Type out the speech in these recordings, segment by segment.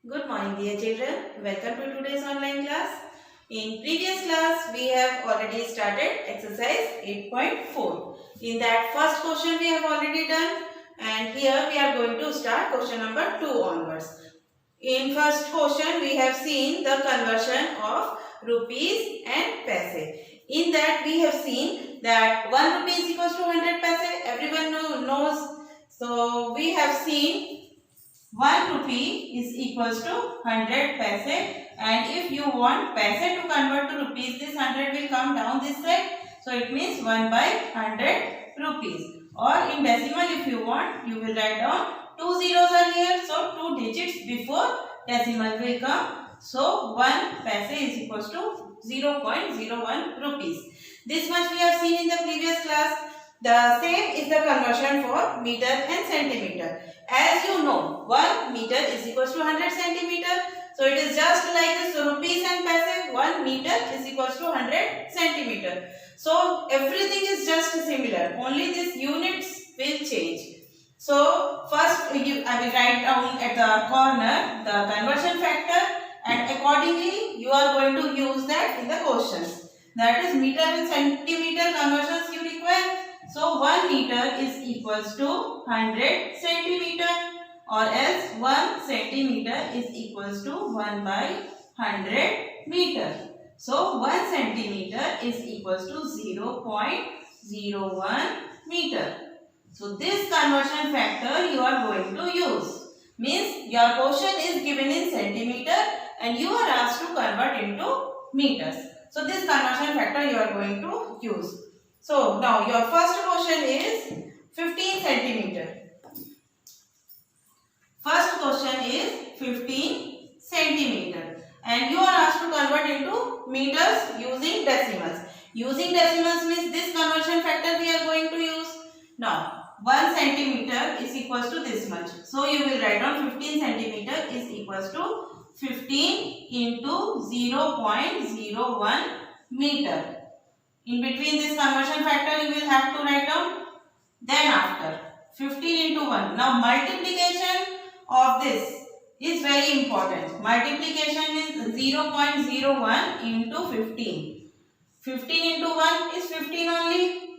Good morning, dear children. Welcome to today's online class. In previous class, we have already started exercise 8.4. In that first question we have already done, and here we are going to start question number 2 onwards. In first question, we have seen the conversion of rupees and paise. In that we have seen that 1 rupee is equals to 100 paise. Everyone knows. So we have seen 1 rupee is equals to 100 paise, and if you want paise to convert to rupees, this 100 will come down this side. So it means 1 by 100 rupees. Or in decimal, if you want, you will write down 2 zeros are here. So 2 digits before decimal will come. So 1 paise is equals to 0.01 rupees. This much we have seen in the previous class. The same is the conversion for meter and centimeter. As you know, 1 meter is equals to 100 centimeter. So it is just like this. So rupees and paise, 1 meter is equals to 100 centimeter. So everything is just similar. Only these units will change. So first I will write down at the corner the conversion factor, and accordingly you are going to use that in the questions. That is meter and centimeter conversions you require. So 1 meter is equals to 100 centimeter, or else 1 centimeter is equals to 1 by 100 meter. So 1 centimeter is equals to 0.01 meter. So this conversion factor you are going to use. Means your question is given in centimeter and you are asked to convert into meters. So this conversion factor you are going to use. So now your first question is 15 centimeter. First question is 15 centimeter. And you are asked to convert into meters using decimals. Using decimals means this conversion factor we are going to use. Now 1 centimeter is equals to this much. So you will write down 15 centimeter is equals to 15 into 0.01 meter. In between this conversion factor you will have to write down. Then after 15 into 1. Now multiplication of this is very important. Multiplication is 0.01 into 15. 15 into 1 is 15 only.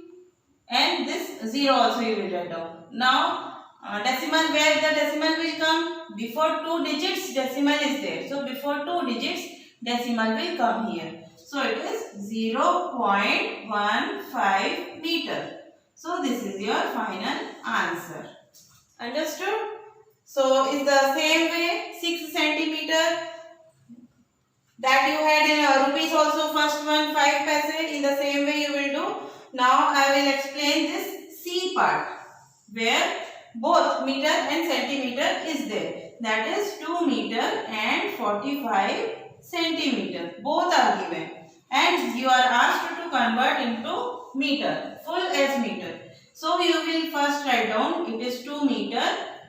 And this 0 also you will write down. Now decimal, where the decimal will come? Before 2 digits decimal is there. So before 2 digits decimal will come here. So it is 0.15 meter. So this is your final answer. Understood? So is the same way 6 centimeter that you had in rupees also, first one 5 paise, in the same way you will do. Now I will explain this C part where both meter and centimeter is there. That is 2 meter and 45 centimeter. Both are given. And you are asked to convert into meter, full as meter. So you will first write down it is 2 meter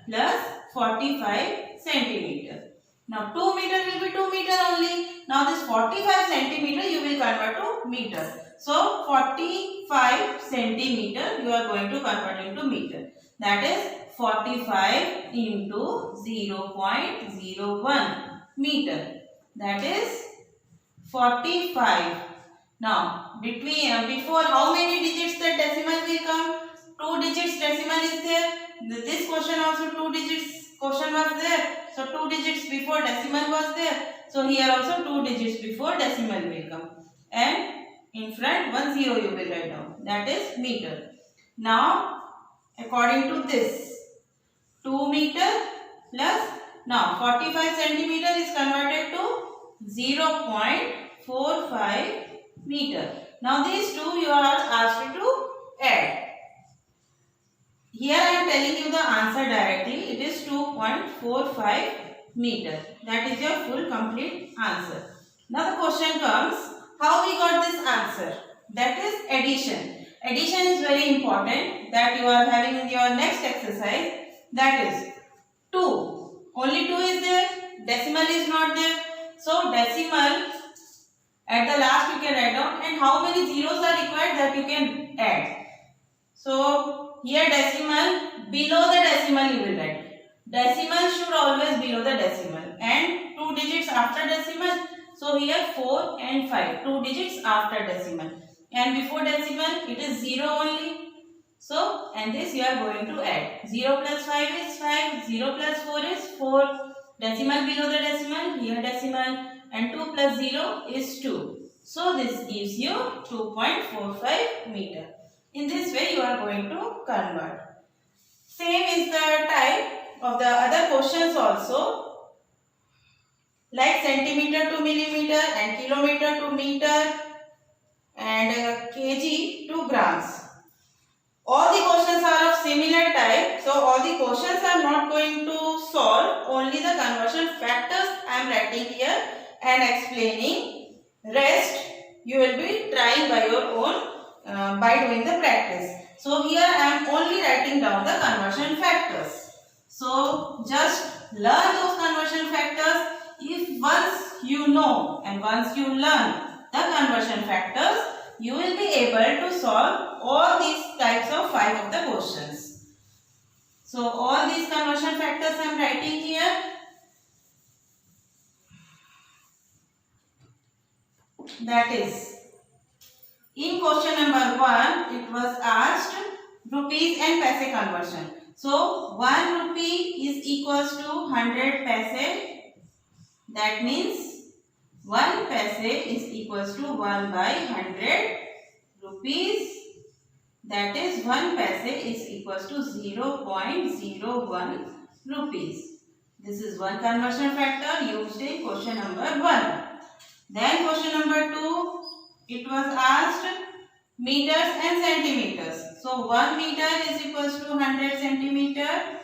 plus 45 centimeter. Now 2 meter will be 2 meter only. Now this 45 centimeter you will convert to meter. So 45 centimeter you are going to convert into meter. That is 45 into 0.01 meter. That is 45. Now before how many digits the decimal will come? 2 digits decimal is there. This question also 2 digits question was there. So 2 digits before decimal was there. So here also 2 digits before decimal will come. And in front 10 you will write down. That is meter. Now according to this 2 meter plus, now 45 centimeter is converted to 0.45 meter. Now these two you are asked to add. Here I am telling you the answer directly. It is 2.45 meter. That is your full complete answer. Now the question comes, how we got this answer? That is addition. Addition is very important that you are having in your next exercise. That is 2. Only 2 is there. Decimal is not there. So decimal at the last you can write down, and how many zeros are required that you can add. So here decimal, below the decimal you will write. Decimal should always below the decimal, and 2 digits after decimal. So here 4 and 5, 2 digits after decimal, and before decimal it is 0 only. So, and this you are going to add. 0 plus 5 is 5, 0 plus 4 is 4, decimal below the decimal, here decimal, and 2 plus 0 is 2. So, this gives you 2.45 meter. In this way, you are going to convert. Same is the type of the other questions also, like centimeter to millimeter and kilometer to meter and kg to grams. All the questions are of similar type, so all the questions I am not going to solve, only the conversion factors I am writing here and explaining. Rest you will be trying by your own by doing the practice. So here I am only writing down the conversion factors. So just learn those conversion factors. If once you know and once you learn the conversion factors, you will be able to solve all these types of 5 of the questions. So all these conversion factors I am writing here. That is, in question number 1, it was asked rupees and paise conversion. So 1 rupee is equals to 100 paise. That means 1 paise is equals to 1 by 100 rupees. That is 1 paise is equals to 0.01 rupees. This is one conversion factor used in question number 1. Then question number 2, it was asked meters and centimeters. So 1 meter is equals to 100 centimeter.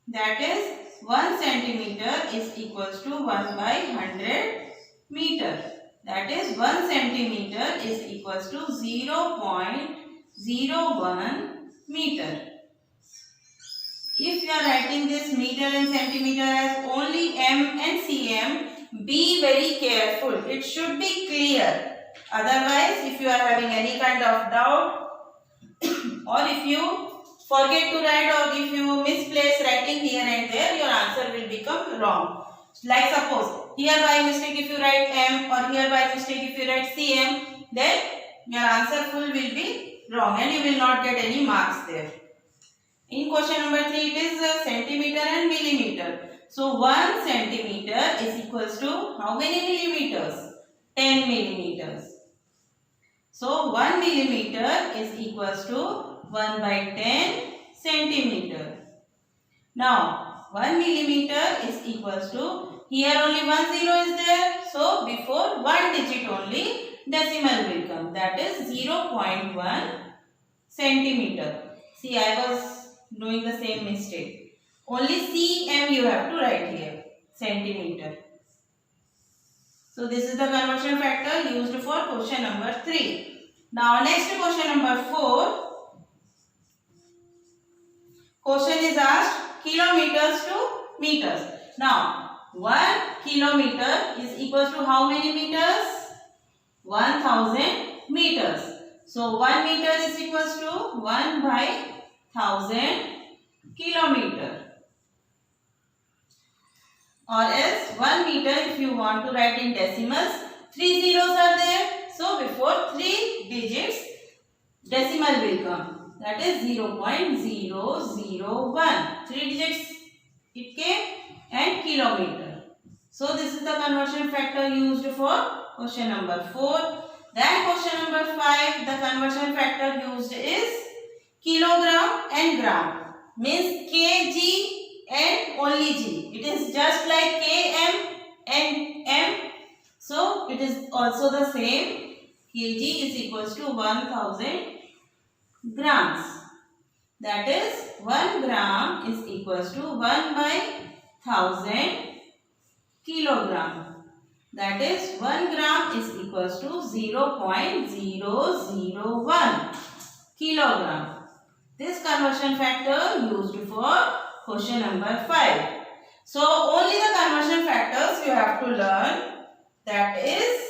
That is 1 centimeter is equals to 1 by 100 meter. That is 1 centimeter is equals to 0.01 meter. If you are writing this meter and centimeter as only m and cm, be very careful. It should be clear. Otherwise, if you are having any kind of doubt or if you forget to write or if you misplace writing here and there, your answer will become wrong. Like suppose, here by mistake if you write m or here by mistake if you write cm, then your answer full will be wrong and you will not get any marks there. In question number 3, it is centimeter and millimeter. So 1 centimeter is equals to how many millimeters? 10 millimeters. So 1 millimeter is equals to 1 by 10 centimeter. Now 1 millimeter is equals to, here only 1 0 is there. So before 1 digit only decimal will come. That is 0.1 centimeter. See, I was doing the same mistake. Only cm you have to write here, centimeter. So this is the conversion factor used for question number 3. Now next question number 4. Question is asked kilometers to meters. Now 1 kilometer is equals to how many meters? 1000 meters. So 1 meter is equals to 1 by 1000 kilometer. Or else 1 meter, if you want to write in decimals, 3 zeros are there. So before 3 digits decimal will come. That is 0.001. 3 digits it came and kilometer. So this is the conversion factor used for question number 4. Then question number 5, the conversion factor used is kilogram and gram. Means kg and only g. It is just like km and m. So it is also the same. Kg is equals to 1000 grams. That is 1 gram is equals to 1 by 1000 kilogram. That is 1 gram is equals to 0.001 kilogram. This conversion factor used for question number 5. So only the conversion factors you have to learn. That is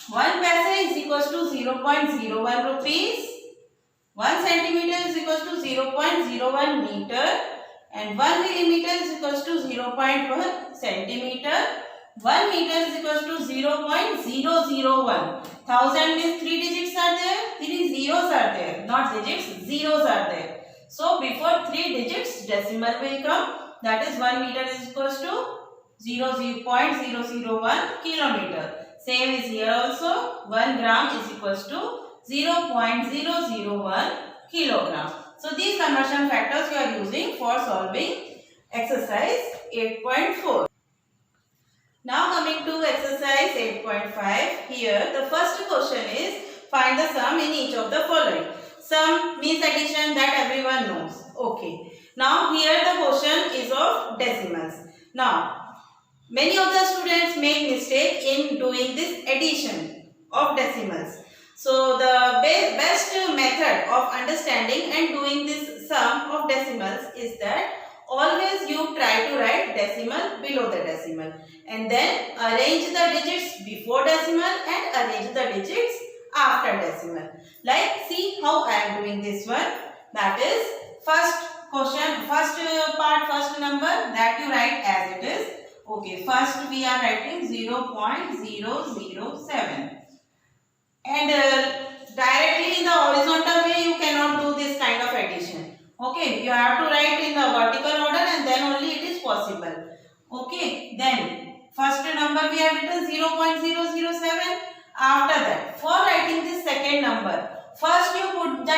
1 paise is equals to 0.01 rupees. 1 centimeter is equals to 0.01 meter. and 1 millimeter is equals to 0.1 centimeter. 1 meter is equals to 0.001. 1000 means 3 digits are there, 3 zeros are there, not digits, zeros are there. So before 3 digits decimal will come, that is 1 meter is equals to 0.001 kilometer. Same is here also, 1 gram is equals to 0.001 kilogram. So these conversion factors you are using for solving exercise 8.4. Now coming to exercise 8.5. Here the first question is find the sum in each of the following. Sum means addition, that everyone knows. Okay. Now here the question is of decimals. Now many of the students make mistake in doing this addition of decimals. So the best method of understanding and doing this sum of decimals is that always you try to write decimal below the decimal and then arrange the digits before decimal and arrange the digits after decimal. Like see how I am doing this one. That is first question, first part, first number that you write as it is. Okay, first we are writing 0.007 and directly in the horizontal way you cannot do this kind of addition. Okay, you have to write in the vertical order and then only it is possible. Okay, then first number we have written 0.007. After that, for writing this second number, first you put the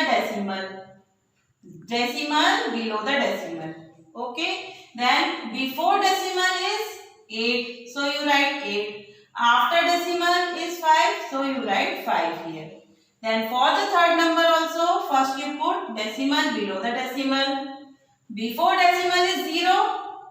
decimal below the decimal. Okay, then before decimal is 8, so you write 8. After decimal is 5, so you write 5 here. Then for the third number also, first you put decimal below the decimal. Before decimal is 0,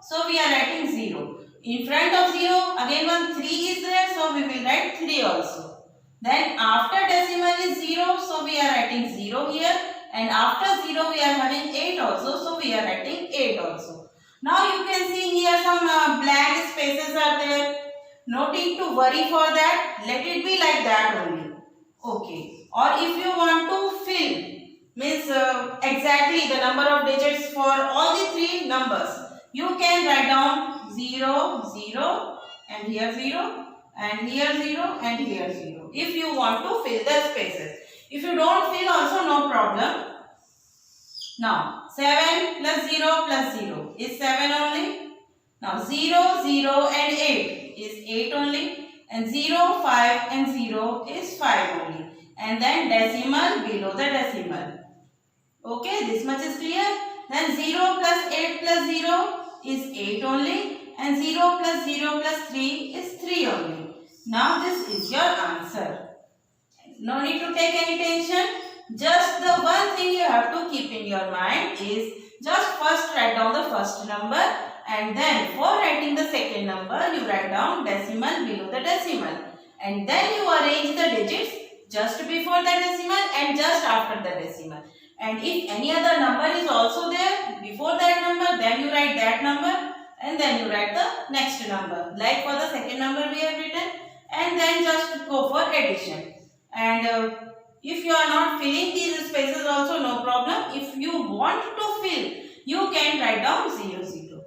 so we are writing 0. In front of 0, again one 3 is there, so we will write 3 also. Then after decimal is 0, so we are writing 0 here. And after 0 we are having 8 also, so we are writing 8 also. Now you can see here some blank spaces are there. No need to worry for that. Let it be like that only. Okay. Or if you want to fill, means exactly the number of digits for all the 3 numbers, you can write down 0, 0 and here 0 and here 0 and here 0. If you want to fill the spaces. If you don't fill also no problem. Now 7 plus 0 plus 0 is 7 only. Now 0, 0 and 8 is 8 only. And 0, 5 and 0 is 5 only. And then decimal below the decimal. Okay, this much is clear. Then 0 plus 8 plus 0 is 8 only. And 0 plus 0 plus 3 is 3 only. Now this is your answer. No need to take any tension. Just the one thing you have to keep in your mind is just first write down the first number and then for writing the second number you write down decimal below the decimal and then you arrange the digits just before the decimal and just after the decimal. And if any other number is also there before that number, then you write that number and then you write the next number. Like for the second number we have written and then just go for addition. And if you are not filling these spaces also no problem. If you want to fill, you can write down 0, 0.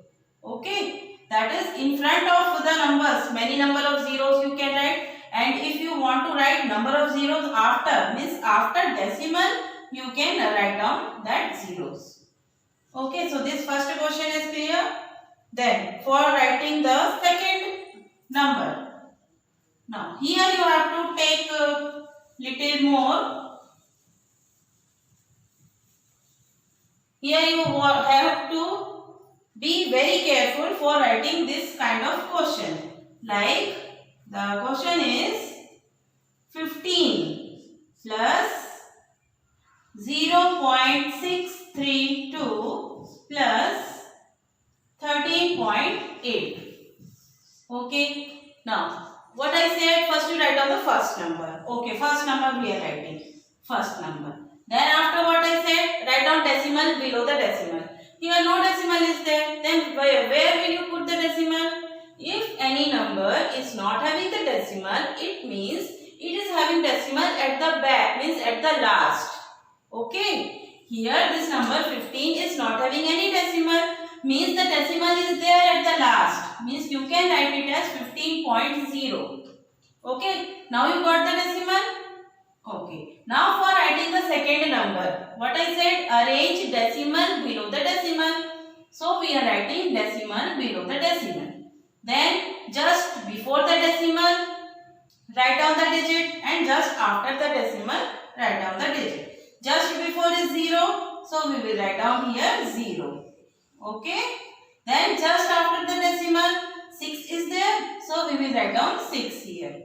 Okay. That is in front of the numbers, many number of zeros you can write. And if you want to write number of zeros after, means after decimal, you can write down that zeros. Okay, so this first question is clear. Then for writing the second number. Now here you have to take a little more. Here you have to be very careful for writing this kind of question. Like the question is 15 plus 0.632 plus 13.8. Okay. Now what I said, first you write down the first number. Okay, first number we are writing. First number. Then after what I said, write down decimal below the decimal. Here no decimal is there. Then where will you put the decimal? If any number is not having the decimal, it means it is having decimal at the back, means at the last. Okay. Here this number 15 is not having any decimal. means the decimal is there at the last. Means you can write it as 15.0. Okay. Now you got the decimal. Okay. Now for writing the second number, what I said, arrange decimal below the decimal. So we are writing decimal below the decimal. Then just before the decimal, write down the digit, and just after the decimal, write down the digit. Just before is 0, so we will write down here 0. Okay. Then just after the decimal, 6 is there, so we will write down 6 here.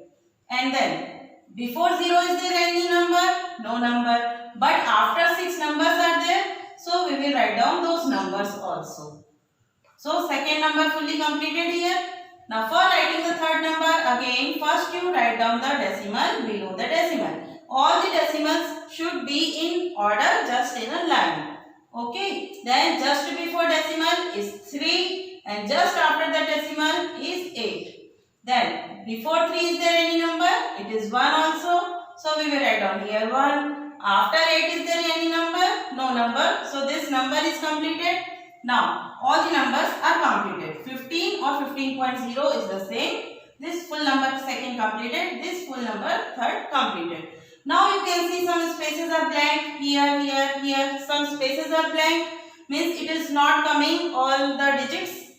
And then before 0 is there any number? No number. But after 6 numbers are there, so we will write down those numbers also. So second number fully completed here. Now for writing the third number, again first you write down the decimal below the decimal. All the decimals should be in order, just in a line. Okay. Then just before decimal is 3 and just after the decimal is 8. Then before 3 is there any number? It is 1 also. So we will write down here 1. After 8 is there any number? No number. So this number is completed. Now all the numbers are completed. 15 or 15.0 is the same. This full number second completed. This full number third completed. Now you can see some spaces are blank. Here, here, here. Some spaces are blank. Means it is not coming all the digits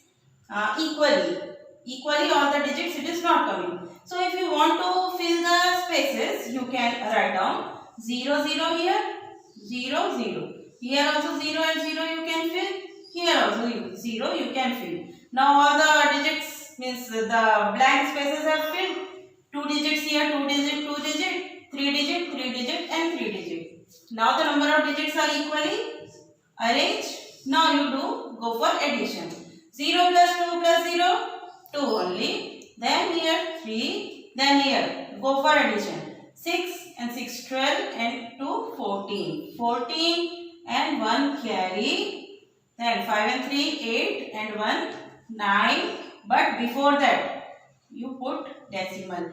equally. Equally all the digits it is not coming. So if you want to fill the spaces, you can write down 0, 0 here, 0, 0. Here also 0 and 0 you can fill. Here also 0 you can fill. Now all the digits means the blank spaces are filled. 2 digits here, 2 digit, 2 digit, 3 digit, 3 digit and 3 digit. Now the number of digits are equally arranged. Now you do go for addition. 0 plus 2 plus 0, 2 only. Then here 3. Then here go for addition. 6 and 6 12 and 2 14. 14 and 1 carry. Then 5 and 3 8 and 1 9. But before that you put decimal.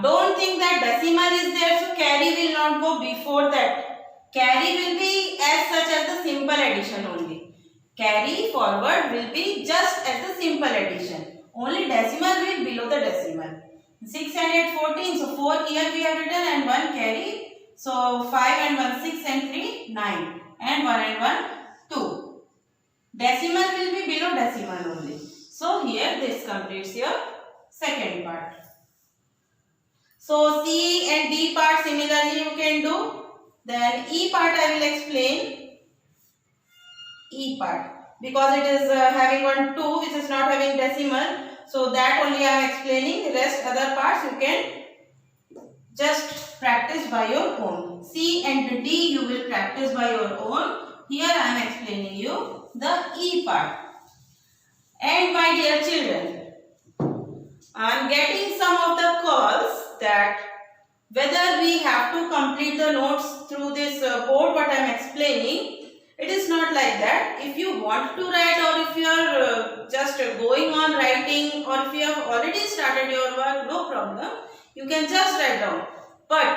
Don't think that decimal is there, so carry will not go before that. Carry will be as such as the simple addition only. Carry forward will be just as the simple addition. Only decimal will below the decimal. 6 and 8 14. So 4 here we have written and 1 carry. So 5 and 1 6 and 3 9 and 1 and 1 2. Decimal will be below decimal only. So here this completes your second part. So C and D part similarly you can do. Then E part I will explain. E part. Because it is having one 2 which is not having decimal. So that only I am explaining. The rest other parts you can just practice by your own. C and D you will practice by your own. Here I am explaining you the E part. And my dear children, I am getting some of the calls that whether we have to complete the notes through this board what I am explaining. It is not like that. If you want to write or if you are just going on writing or if you have already started your work, no problem. You can just write down. But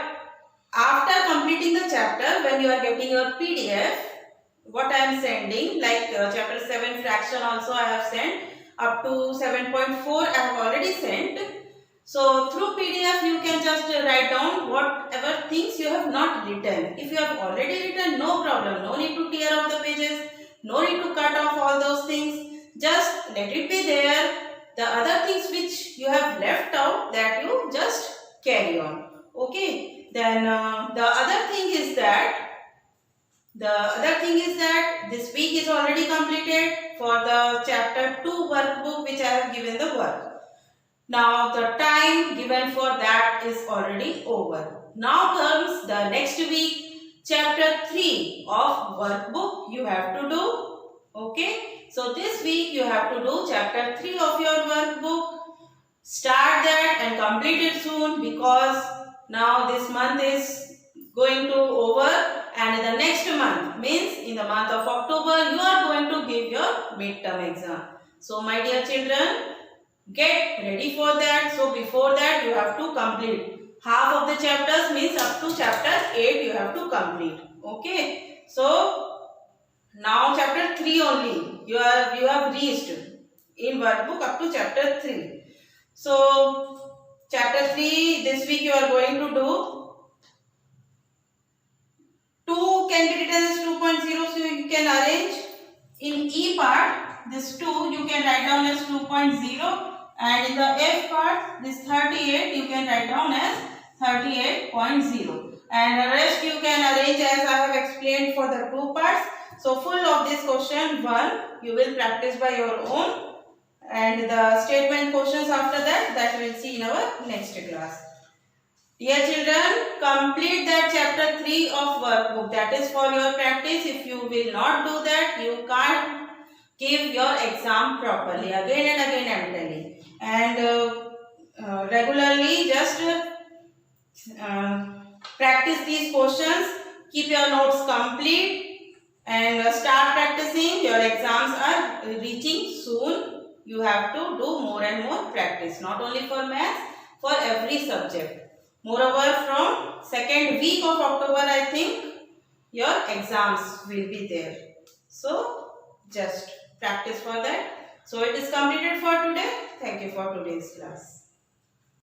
after completing the chapter, when you are getting your PDF, what I am sending, like chapter 7 fraction also I have sent, up to 7.4 I have already sent. So through PDF you can just write down whatever things you have not written. If you have already written, no problem. No need to tear off the pages. No need to cut off all those things. Just let it be there. The other things which you have left out, that you just carry on. Okay. Then the other thing is that this week is already completed for the chapter 2 workbook which I have given the work. Now the time given for that is already over. Now comes the next week, chapter 3 of workbook you have to do. Okay. So this week you have to do chapter 3 of your workbook. Start that and complete it soon, because now this month is going to over and the next month means in the month of October you are going to give your midterm exam. So my dear children, get ready for that. So before that you have to complete. Half of the chapters means up to chapter 8 you have to complete. Okay. So Now chapter 3 only. You have reached in workbook up to chapter 3. So chapter 3 this week you are going to do. 2 can be written as 2.0, so you can arrange in E part this 2 you can write down as 2.0, and in the F part this 38 you can write down as 38.0, and the rest you can arrange as I have explained for the 2 parts. So full of this question 1 you will practice by your own, and the statement questions after that we will see in our next class. Dear children, complete that chapter 3 of workbook. That is for your practice. If you will not do that, you can't give your exam properly. Again and again I am telling. And regularly just practice these questions. Keep your notes complete and start practicing. Your exams are reaching soon. You have to do more and more practice. Not only for maths, for every subject. Moreover, from second week of October, I think your exams will be there. So, just practice for that. So, it is completed for today. Thank you for today's class.